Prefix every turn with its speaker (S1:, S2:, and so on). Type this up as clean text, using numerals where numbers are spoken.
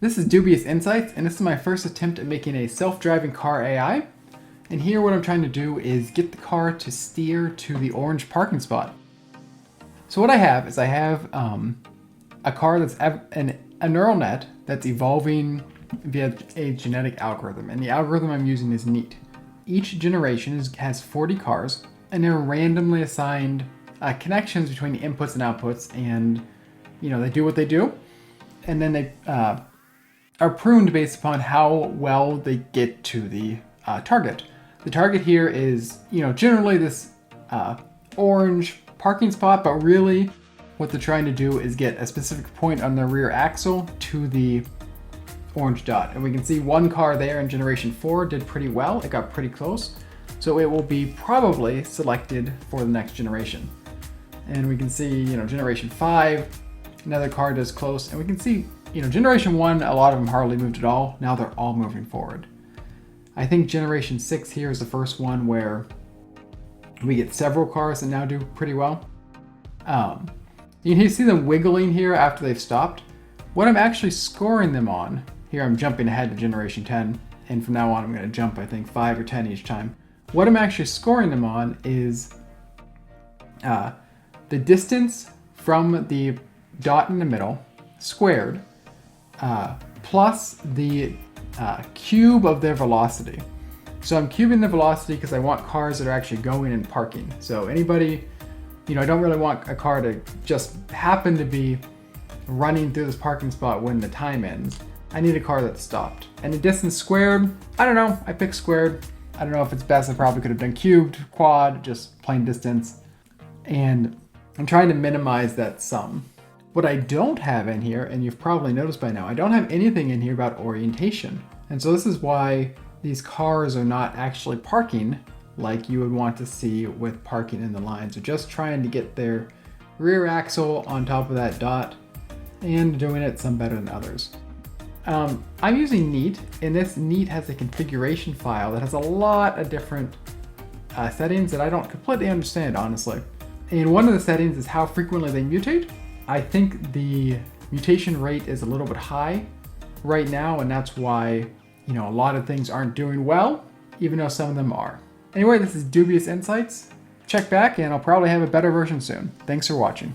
S1: This is Dubious Insights, and this is my first attempt at making a self-driving car AI. And here what I'm trying to do is get the car to steer to the orange parking spot. So what I have is a car that's a neural net that's evolving via a genetic algorithm, and the algorithm I'm using is neat. Each generation has 40 cars, and they're randomly assigned connections between the inputs and outputs, and they do what they do, and then they are pruned based upon how well they get to the target. The target here is, generally this orange parking spot, but really what they're trying to do is get a specific point on the rear axle to the orange dot. And we can see one car there in generation 4 did pretty well. It got pretty close. So it will be probably selected for the next generation. And we can see, generation 5, another car does close, and we can see generation 1, a lot of them hardly moved at all. Now they're all moving forward. I think generation 6 here is the first one where we get several cars that now do pretty well. You can see them wiggling here after they've stopped. What I'm actually scoring them on, here I'm jumping ahead to generation 10, and from now on I'm going to jump, I think, 5 or 10 each time. What I'm actually scoring them on is the distance from the dot in the middle squared plus the cube of their velocity. So I'm cubing the velocity because I want cars that are actually going and parking. So anybody, I don't really want a car to just happen to be running through this parking spot when the time ends. I need a car that's stopped. And the distance squared, I don't know, I picked squared. I don't know if it's best, I probably could have done cubed, quad, just plain distance. And I'm trying to minimize that sum. What I don't have in here, and you've probably noticed by now, I don't have anything in here about orientation. And so this is why these cars are not actually parking like you would want to see with parking in the lines. They're just trying to get their rear axle on top of that dot and doing it some better than others. I'm using Neat, and this Neat has a configuration file that has a lot of different settings that I don't completely understand, honestly. And one of the settings is how frequently they mutate. I think the mutation rate is a little bit high right now, and that's why, a lot of things aren't doing well, even though some of them are. Anyway, this is Dubious Insights. Check back, and I'll probably have a better version soon. Thanks for watching.